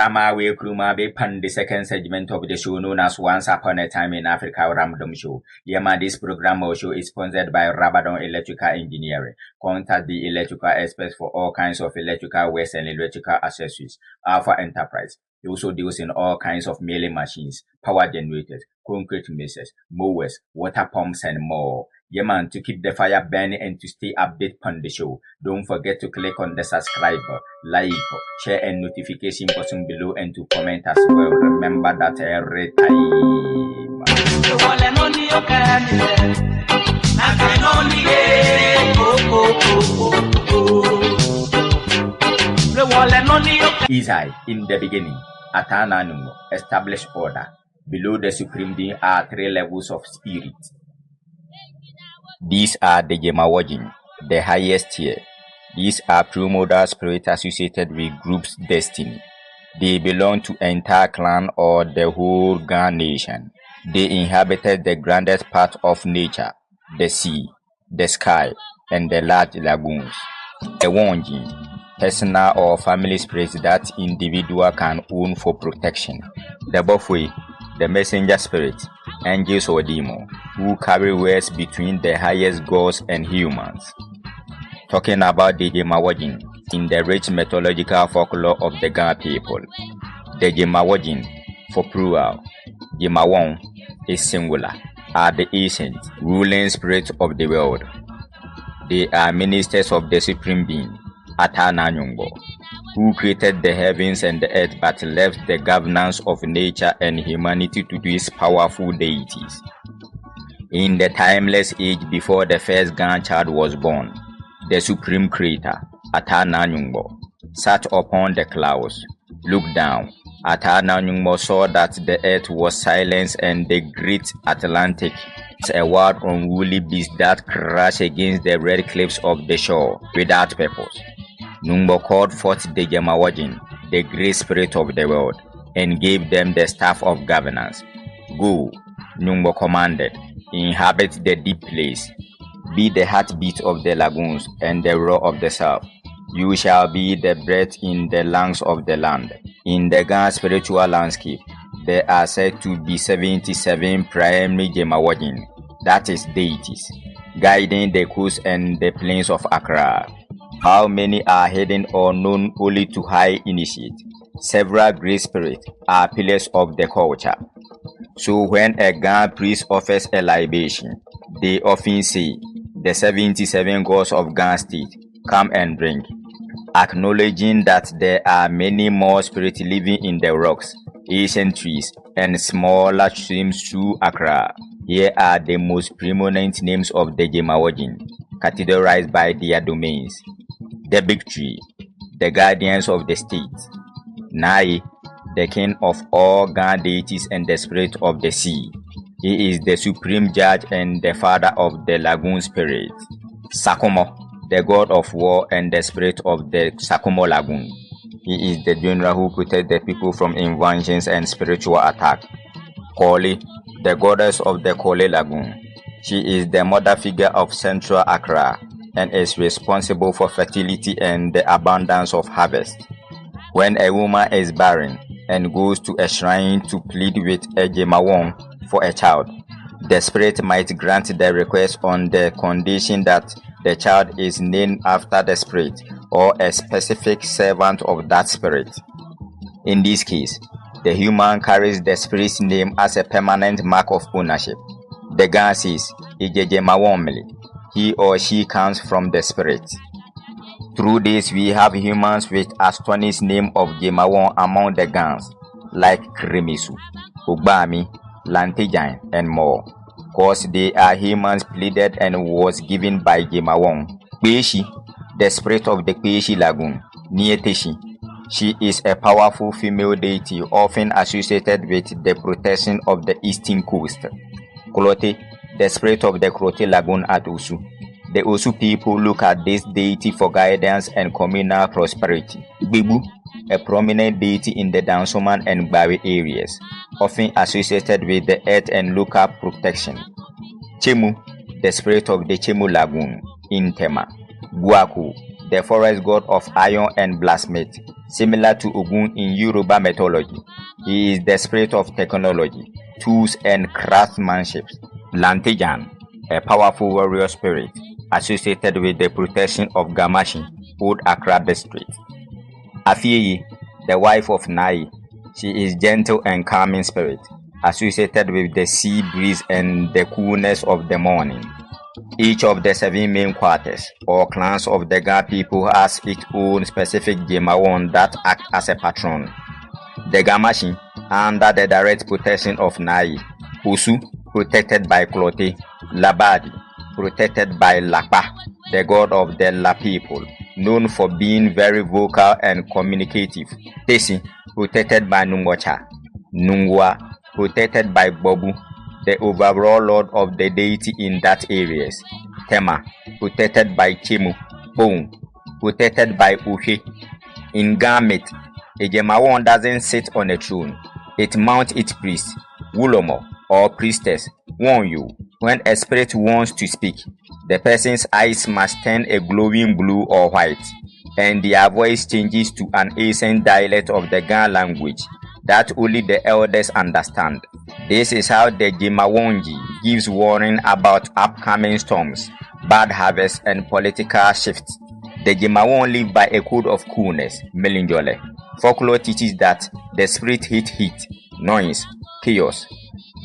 Amawe Krumabe Pan, the second segment of the show known as Once Upon a Time in Africa Random Show. Yema, this program or show is sponsored by Rabadon Electrical Engineering. Contact the electrical experts for all kinds of electrical wares and electrical accessories. Alpha Enterprise. He also deals in all kinds of milling machines, power generators, concrete mixers, mowers, water pumps, and more. Yeah, man, to keep the fire burning and to stay updated on the show, don't forget to click on the subscribe, like, share, and notification button below and to comment as well. Remember that every time. Isai, in the beginning, Ataa Naa Nyunmɔ established order. Below the supreme being are 3 levels of spirit. These are the Jemawɔjin, the highest tier. These are primordial spirits associated with group's destiny. They belong to entire clan or the whole Gan nation. They inhabited the grandest part of nature, the sea, the sky, and the large lagoons. The Wɔndjin, personal or family spirits that individual can own for protection. The Bɔfoi, the messenger spirit, angels or demons, who carry words between the highest gods and humans. Talking about the Jemawɔjin in the rich mythological folklore of the Gan people. The Jemawɔjin, for plural, Jemawɔn is singular, are the ancient, ruling spirits of the world. They are ministers of the supreme being, Ataa Naa Nyunmɔ, who created the heavens and the earth but left the governance of nature and humanity to these powerful deities. In the timeless age before the first Gan child was born, the supreme creator, Ataa Naa Nyunmɔ, sat upon the clouds, looked down. Ataa Naa Nyunmɔ saw that the earth was silent and the great Atlantic, a wild unruly beast that crashed against the red cliffs of the shore without purpose. Nyunmɔ called forth the Jemawɔjin, the great spirit of the world, and gave them the staff of governance. Go, Nyunmɔ commanded, inhabit the deep place, be the heartbeat of the lagoons and the roar of the south. You shall be the breath in the lungs of the land. In the Gan spiritual landscape, there are said to be 77 primary Jemawɔjin, that is deities, guiding the coast and the plains of Accra. How many are hidden or known only to high initiate? Several great spirits are pillars of the culture. So when a Gan priest offers a libation, they often say, the 77 gods of Gan state, come and drink, acknowledging that there are many more spirits living in the rocks, ancient trees, and smaller streams through Accra. Here are the most prominent names of the Jemawɔjin, categorized by their domains. The big tree, the guardians of the state. Nai, the king of all Gan deities and the spirit of the sea. He is the supreme judge and the father of the lagoon spirit. Sakumɔ, the god of war and the spirit of the Sakumɔ lagoon. He is the general who protects the people from invasions and spiritual attack. Kole, the goddess of the Kole lagoon. She is the mother figure of central Accra and is responsible for fertility and the abundance of harvest. When a woman is barren and goes to a shrine to plead with a Jemawɔn for a child, the spirit might grant the request on the condition that the child is named after the spirit or a specific servant of that spirit. In this case, the human carries the spirit's name as a permanent mark of ownership. The Gan says, he or she comes from the spirit. Through this, we have humans with astonished name of Jemawɔn among the Gans, like Kremisu, Ogbaami, Lante Jan, and more. Cause they are humans pleaded and was given by Jemawɔn. Kweshi, the spirit of the Kweshi lagoon, Nieteshi. She is a powerful female deity often associated with the protection of the eastern coast. Klote, the spirit of the Klote lagoon at Osu. The Osu people look at this deity for guidance and communal prosperity. Gbebu, a prominent deity in the Dansoman and Bawe areas, often associated with the earth and local protection. Chemu, the spirit of the Chemu lagoon in Tema. Guaku, the forest god of iron and blacksmith, Similar to Ogun in Yoruba mythology, he is the spirit of technology, tools, and craftsmanship. Lante Jan, a powerful warrior spirit associated with the protection of Gamashin, Old Accra district. Afieyi, the wife of Nai, she is gentle and calming spirit, associated with the sea breeze and the coolness of the morning. Each of the 7 main quarters or clans of the Ga people has its own specific Jemawɔjin that act as a patron. The Gamashin, under the direct protection of Nai, Osu, protected by Klote, Labadi, protected by Lapa, the god of the La people, known for being very vocal and communicative. Tesi, protected by Numwacha, Nungwa, protected by Bobu, the overall lord of the deity in that areas. Tema, protected by Chemu. Bone, protected by Uhe. In Garment, a Jemawɔjin doesn't sit on a throne. It mounts its priest, Wulomo, or priestess, warn you. When a spirit wants to speak, the person's eyes must turn a glowing blue or white, and their voice changes to an ancient dialect of the Ga language that only the elders understand. This is how the Jemawɔjin gives warning about upcoming storms, bad harvests, and political shifts. The Jemawɔjin live by a code of coolness, Melinjole. Folklore teaches that the spirit hate heat, noise, chaos.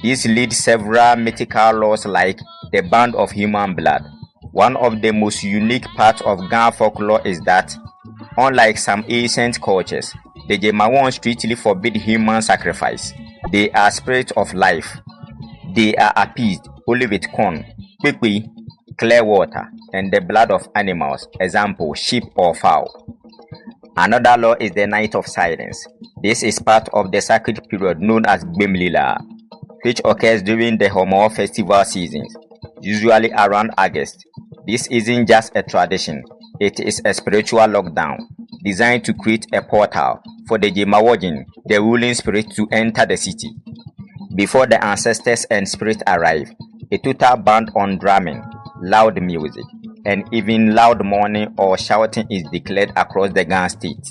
This leads several mythical laws like the band of human blood. One of the most unique parts of Ga folklore is that, unlike some ancient cultures, the Jemawɔjin strictly forbid human sacrifice. They are spirits of life. They are appeased only with corn, quickly, clear water, and the blood of animals, example, sheep or fowl. Another law is the night of silence. This is part of the sacred period known as Gbemlila, which occurs during the Homo festival seasons, usually around August. This isn't just a tradition, it is a spiritual lockdown designed to create a portal for the Jemawɔjin, the ruling spirit, to enter the city. Before the ancestors and spirit arrive, a total ban on drumming, loud music, and even loud mourning or shouting is declared across the Ga state.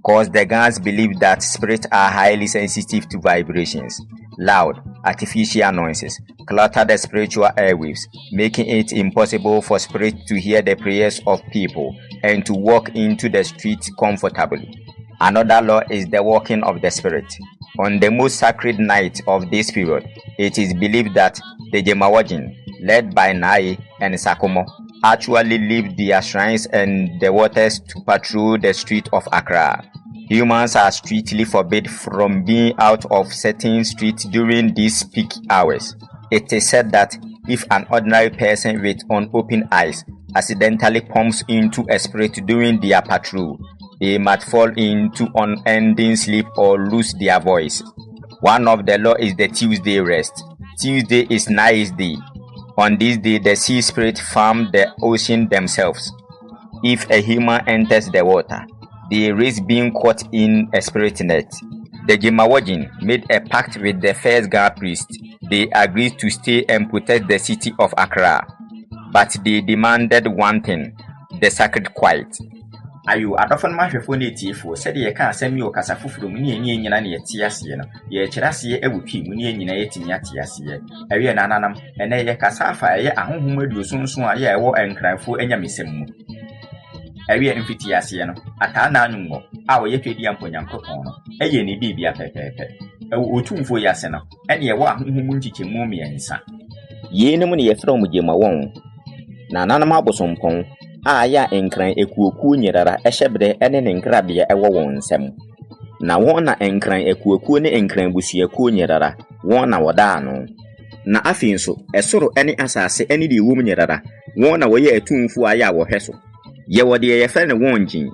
Cause the Gans believe that spirits are highly sensitive to vibrations. Loud, artificial noises clutter the spiritual airwaves, making it impossible for spirits to hear the prayers of people and to walk into the streets comfortably. Another law is the walking of the spirit. On the most sacred night of this period, it is believed that the Jemawɔjin, led by Nai and Sakumɔ, actually leave their shrines and the waters to patrol the streets of Accra. Humans are strictly forbidden from being out of certain streets during these peak hours. It is said that if an ordinary person with unopened eyes accidentally bumps into a spirit during their patrol, they might fall into unending sleep or lose their voice. One of the law is the Tuesday rest. Tuesday is Nai's day. On this day, the sea spirits farm the ocean themselves. If a human enters the water, they risk being caught in a spirit net. The Jemawɔjin made a pact with the first Ga priest. They agreed to stay and protect the city of Accra, but they demanded one thing: the sacred quiet. Ayo adofo no mahwefo na etiefo se de ye ka asemi o kasa fufuru mu ne nyina na ye tiase no ye kyerase ewutwi mu ne nyina ye timi atiase ewe na nanam ene ye kasa afa ye ahohom aduosunsun a ye ewo enkranfo anyamesem mu ewe mfitiase no Ataa Naa Nyunmɔ a wo ye twedi amponyankopon no eye ne bibia pepepe ewo otumfo yase no ene ye wo ahohom nchichemu miensa ye ne mu ne ye fra mu Jemawɔjin na nanam abosompon ya enkran ekuokuo nyirara ehyebre ene ne nkrabea ewo won nsem na won na enkran ekuokuo ne enkran busuakuo nyirara won na woda ano na afi nso esoro ene asase ene de wom nyirara won na woye atumfu aya wo hweso ye wode ye fe ne Wɔndjin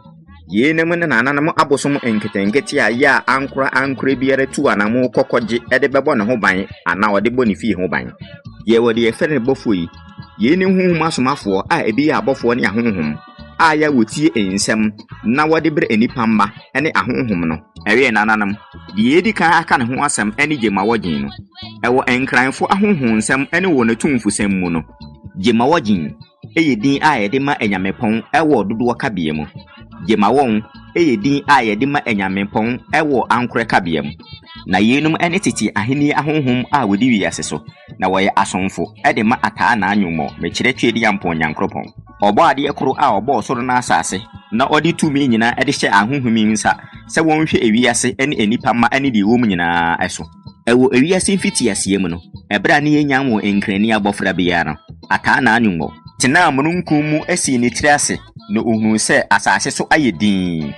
ye ne mu ne nananam abosom enketenkete ya ankora biere tu anamo kokogye ede bebo ne ho ban ana wode bo ne fie ho ban ye wode ye fe ne Bɔfoi ye ne huhum asomafo a ebi ya abofo ne ahohom a ya wotie ensem na wode bre enipa mma ene ahohom no ewe nananam de edi kan aka ne ho asem ene Jemawɔjin no ewo enkranfo ahohom nsem ene wo ne tumfu sem mu no Jemawɔjin eye din a yede ma enyamepon ewo dodo kabie mu Jemawɔjin eye din a ye de ma enyamepon ewo ankore kabea mu na yenum ene tete aheni ahonhom a wodi wiase so na woye asonfo de ma Ataa Naa Nyunmɔ mekire twedi yampon nyankropon obo ade ekoro a obo soro na asase na odi tumi nyina de hye ahonhom nsa se wonhwe ewiase ene enipa ma ene de wom nyina eso ewo ewiase mfitiase mu no ebra ne yenyan wo enkrani abofra bia no Ataa Naa Nyunmɔ tena mununkum mu asi ne tirase no ohunu se asase so ayedin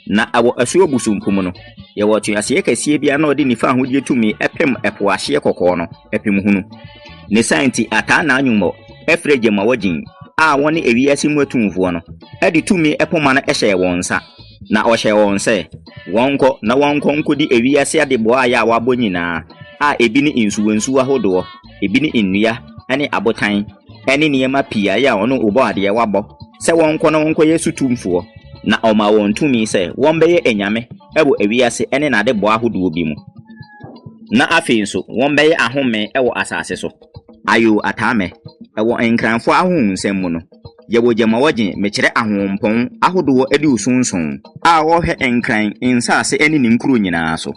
na awo asuo busumpum no ye wotu ase kasie bia na odi nifa ahodie tumi epem epo ahye kokko no epem hunu ne santi Ataa Naa Nyunmɔ efre Jemawɔjin a woni ewiase mu atumfo no edi tumi epoma no ehye wonsa na ohye wonse wonko na wonko nkodi ewiase adebo a ya wabo nyina a ebi ni insuwansu ahodo ebi ni nnua ane abotan ene niema pia ya ono obo ade wabo se wonko na wonko yesu tumfo na oma won tumi se won beye enyame ebo ewiase ene na adebo ahodo bi mu na afenso won beye ahome ewo asase so ayo atame ewo enkranfo ahohusem mu no yewo Jemawɔjin mekire ahompon ahodo edi usunsun a wo hwe enkran insase ene ne nkuro nyina so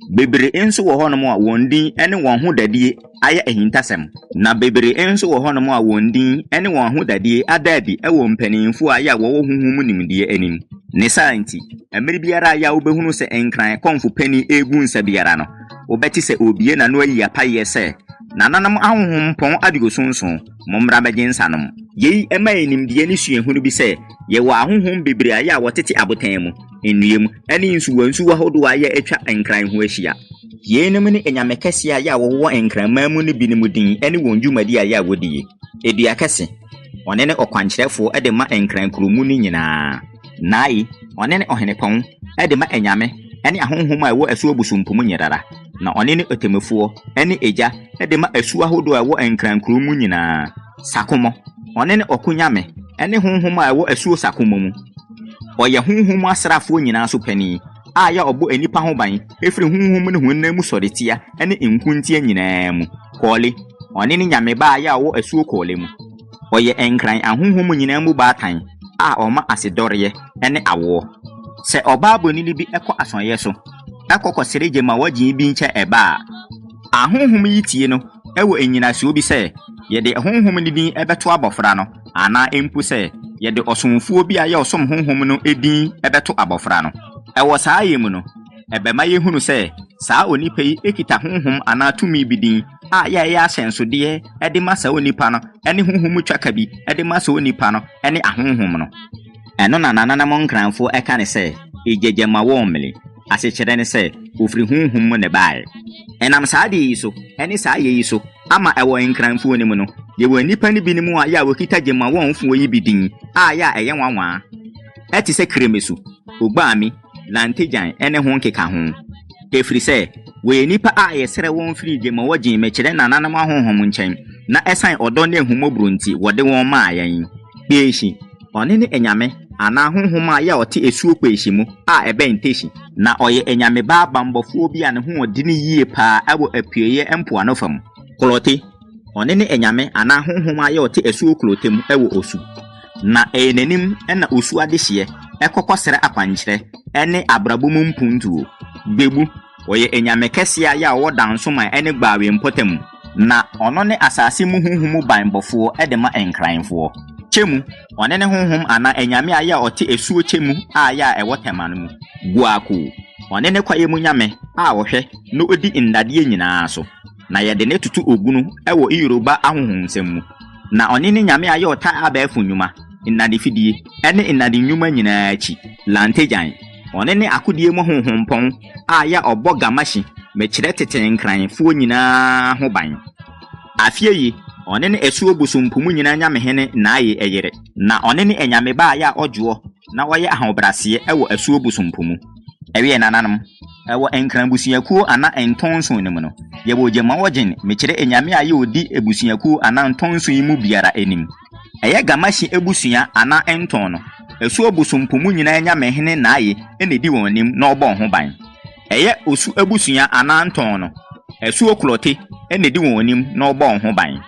bebre enso wo honom a Wɔndjin ene won ho dadie aya ehintasem na bebre enso wo honom a Wɔndjin ene won ho dadie adabi ewo mpanimfo aya wo huhum nimdie anim ne santi emere biara aya wo behunu se enkran konfo pani egu nsa biara no wo beti se obie na no ayi apaye se nananam ahohom pon adigo sunsun momra baginsanom yei ema enimdie ni suehunu bi se ye wa ahohom bebre aya wotete abotan mu ennuem ene nsuwansu ahodo aya etwa enkran ho ahia yenim ni enyamekese aya wo enkran mamu ni binimu din ene wonjumadi aya wodie edua kese one ne okwankyerefo ede ma enkran kromu ni nyina nai one ne ohenepon ede ma enyame ene ahohom a wo asuo busumpum nyerara na one ne otemefo ene eja ede ma asuo ahodo a wo enkran kromu nyina Sakumɔ one ne okunyame ene honhom a wo asuo Sakumɔ mu oye honhom asrafo nyina so pani a ya obo enipa ho ban efiri honhom ne honam mu soretia ene enkuntie nyina mu kole one ne nyame ba ya wo asuo kole mu oye enkran ahonhom nyina mu baatan a oma asedoreye ene awo se oba bonini bi ekọ asonye so ekokosere Jemawɔjin bi nche eba ahonhom yitie no ewo enyina so bi se yede honhom ni din ebeto abofra no ana empu se yede osomfuo bi aye osom honhom no edin ebeto abofra no ewo saa yemu no ebema yehunu se saa onipa yi ekita honhom ana tumi bidin a ya asensode ede masa onipa no ene honhom twaka bi ede masa onipa no ene ahonhom no eno na nananam nkranfo eka ne se Jemawɔmle asekyere ne se ofri honhom ne bae enam saa de yi so ene saa ye yi so ama ewo enkranfo ni mu no ye wo nipa ni binimu a ya wokita Jemawɔmfo yi bidin a ya eye nwanwa eti se kremesu Ogbaami Lante Jan ene ho nkeka ho efri se we nipa a yesere won firi Jemawɔjin mekire nananam ahonhom nkyɛn na esan odo ne ehumobro nti wode won ma ayan beeshi one ne enyame ana honhom a ya ote esuo kweshi mu a ebe nteshi na oye enyame ba bambofo bi a ne ho odi ne yie pa abo apieye empo anofam klote one ne enyame ana honhom a ya ote esuo klotem ewo osu na enenim ena osu adehye ekokosere akwankyere ene abrabum mpuntuo bebu oye enyame kese a ya wo danso ma ene gbawe mpotem na ono ne asase mu honhom banbofo edema enkranfo chemu one ne honhom ana enyame a ya ote esuo chemu a ya ewotemanu mu guaku one ne kwaye mu nyame a wohwe no odi ndade nyina so na yede ne tutu ogunu ewo Yoruba ahohonsem mu na one ne nyame a ya ota abafu nnwuma nnade fidie ene nnade nnwuma nyina achi Lante Jan one ne akodie mu honhompon a ya obo gamashi mekire tete nkranfo nyina ho ban afieyi one ne esuo busumpum nyina nyamehene na aye eyere na one ne enyame ba ya ojuo na woye ahobrase ewo esuo busumpum ewe nananam ewo enkran busuakuo ana entonso ne mu no yebo Jemawɔjin mekire enyame aye odi ebusuakuo ana ntonso yi mu biara enim eye gamashi ebusua ana enton no esuo busumpum nyina nyamehene na aye enedi wonim na obo ho ban eye osu ebusua ana nton no esuo klote enedi wonim na obo ho ban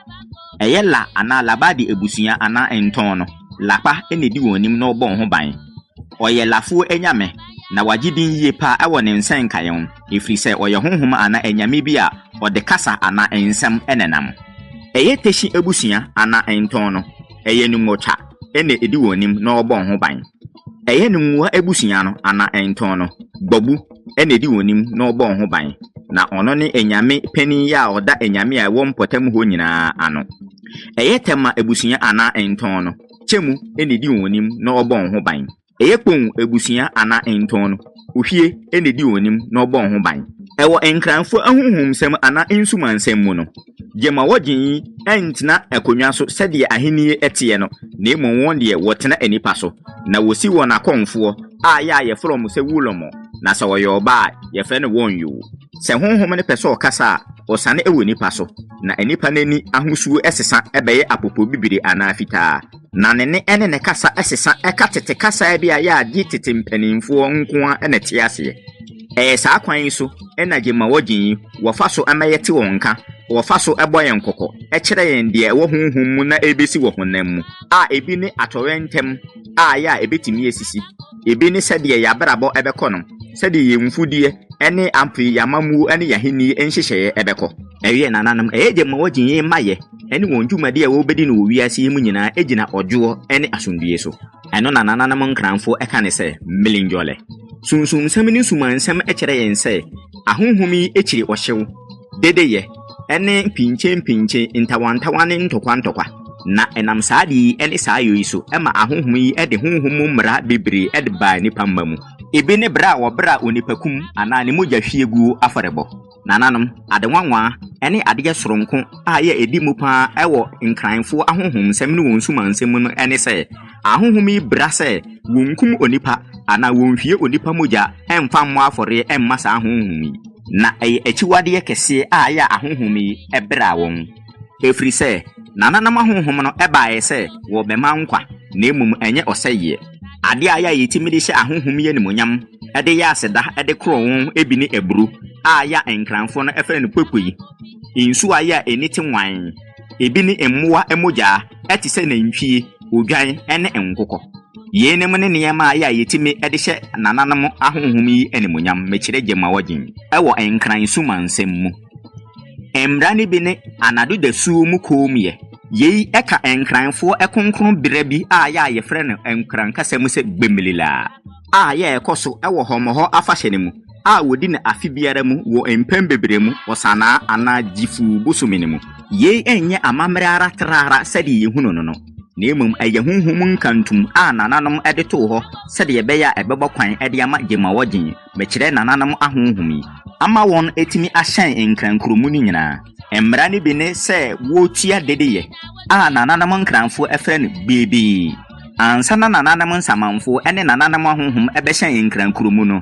eye la ana labadi ebusua ana enton no lapa enedi wonim na obo ho ban oye lafuo enyame na wagidin yie pa ewo ne nsen kayon efiri se oye honhom ana enyame bi a ode kasa ana ensem enenam eye teshi ebusua ana enton no eye numotwa ene edi wonim na obon ho ban eye numwa ebusua no ana enton no gbobu ene edi wonim na obon ho ban na ono ne enyame pani ya oda enyame a wo mpotam ho nyina ano eye tema ebusua ana enton no chemu ene edi wonim na obon ho ban eye kpon ebusua ana enton no ohwie ene edi wonim na obon ho ban ewo enkranfo ahunhum sem ana insumansem mu no Jemawɔjin entina akonwa so sɛde ahenie etie no na emu won de wotena anipa so na wosi won akonfo a ya ye from se wulomo na sɛ wɔyɛ ɔba ye fɛ no won yo sɛ honhom ne pɛsɛ ɔkasa ɔsane ewo nipa so na anipa nani ahosuo esesa ebɛyɛ apopo bibire ana fitaa na ne ene ne kasa esesa ekatete kasa bi a ya agi tete mpanimfo nko a na tie ase saa kwan so ena Jemawɔjin wɔfa so amayete wonka wɔfa so eboyen kokɔ kyerɛ yɛn de ɛwɔ honhom mu na ebesi wɔ honam mu a ebi ne atɔrentem a ya ebetimi esisi ebi ne sɛde yabrabɔ ɛbɛkɔ no sɛde yɛmfudie ɛne ampi yamamu ɛne yahini enhyehyɛ ɛbɛkɔ ɛyɛ nananam ɛyɛ Jemawɔjin yɛ mayɛ ɛne wɔn dwumade a wɔbɛdi no wiase mu nyinaa egyina ɔdwoɔ ɛne asondue so ɛno nananam nkranfo ɛka ne sɛ melinjole sunsum nsɛm ne sumansɛm kyerɛ yɛn sɛ ahonhom yi ekyiri ɔhyew dedeyɛ ene pinche ntawantawane ntokwa na enam saadi ene saayo yi so ema ahonhom yi de honhom mmra bebre de ba nipa mamu ebe ne bra wo bra onipakum ana ne mogya hwiegu afarebo nananom adewanwa ene adege soronko a ye edi mu pa ewo nkranfo ahonhom nsɛm ne won sumansɛm no ene sɛ ahonhom yi bra sɛ wonkum onipa ana wonhwie onipa mogya emfa mo afore emma sa ahonhom yi na echiwade kese a ya ahonhom yi ebra won efiri se nananam ahonhom no ebaaye se wo bema nkwa na emum enye oseye ade a ya yetimi de hye ahonhom ye nimonyam ede ya aseda ede kro won ebi ne ebru a ya enkranfo no efere no popoyi insu a ya eniti nwan ebi ne emmoa emogya eti se na ntwie odwan ene enkokɔ yenem ne niyama ya yetimi ede hye nananam ahonhom yi animonyam mekire Jemawɔjin ewo enkran sumansem mu emra ne bi ne anado da suo mu komye yei eka enkranfo ekonkron bere bi a ya yefre no enkran kasam se gbemlila a ya ekoso ewo homoho afahye ne mu a wodi na afi biara mu wo empem bebre mu osana ana jifu bosomene mu yei enye amamre ara trara sede yehunu no na emum eye honhom nkantum a nananom ede to ho sede ye beya ebebo kwan ede ama Jemawɔjin mekire nananom ahonhom yi ama won etimi ahyan enkrankromu ni nyina emra ne bi ne se wotua dedeye a nananom nkranfo efre no bebi ansa na nananom nsamanfo ene nananom ahonhom ebehyan enkrankromu no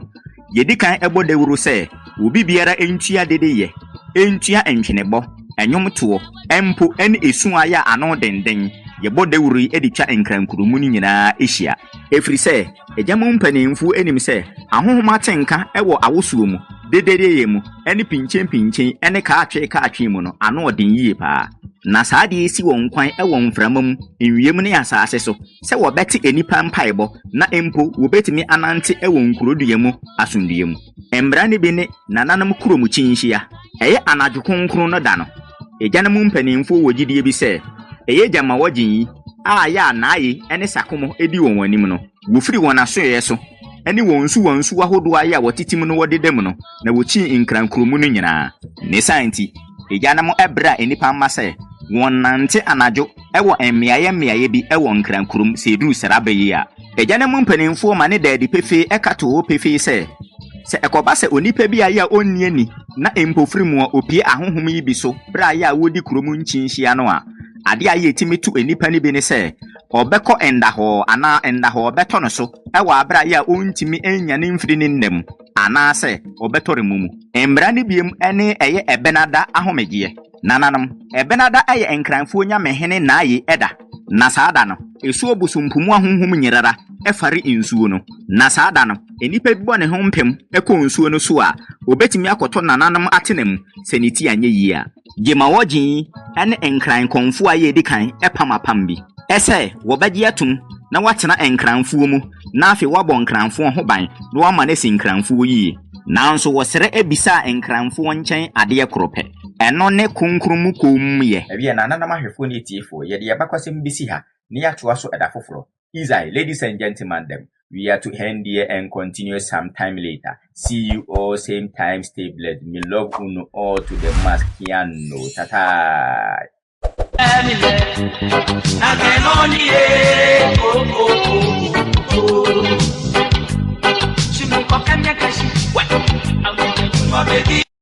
yedikan ebodewuru se obi biara entua dedeye entua entwenebo enyom to empo ene esu aya ano denden yebodewuru editwa enkrankromu ni nyina ehia efiri se ejamon mpanimfu enim se ahonhom atenka ewo awosuo mu dedeye mu ene pinchen ene kaatwe mu no ano odin yie pa na saade esi won kwan ewo mframam enwiem ne asase so se wo beti enipa mpaebo na empo wo betimi anante ewo nkurodue mu asondue mu embra ne bi ne nananam kuromu chinhia eye anadwo konkron no da no ejanam mpanimfu wogidie bi se eye Jemawɔjin a ya naaye ene Sakumɔ edi won wanim no wofiri won asoye so ene wonsu ahodo aya wotitim no wodedem no na wochi nkrankromu no nyina ne santi ejanam ebra enipa mase won nante anadwo ewo emmeaye bi ewo nkrankrom sedu sarabayi a ejanam mpanimfo ma ne daadi pefe ekato ho pefe se ekoba se onipa bi aya onni ani na empofiri mu opie ahonhom yi bi so bra ya wodi kromu nchinhia no a ade aye timitu enipa ni bi ne se obekɔ endaho ana endaho obeto no so ewa abra ya ontimi enya ne mfiri ne nnem ana se obetore mumu embra ne biem ene eye ebenada ahomegye nananam ebenada eye enkranfo nya mehene na aye eda na saada no esu obusumpumu ahonhom nyirara efare insuo no na saada no enipa bi bɔ ne ho mpem ekɔ nsuo no so a obetimi akoto nananam atenam seniti anye yi a Jemawɔjin ene enkran konfo aye edikan epamapam bi ese wobagye atum na watena enkranfo mu na afi wabɔ nkranfo ho ban na wama ne si nkranfo yi nanso wɔsere ebisa nkranfo nkyɛn adeɛ kropɛ ɛno ne konkrum kom ye ɛbia na nanam ahwefo ne tiefo ye de yɛbakwasɛm bisi ha ne yɛatoa so ɛda foforo Isai, ladies and gentlemen, them. We are to end here and continue sometime later. See you all same time. Stay blessed. Me love uno all to the mask. Piano. Tata.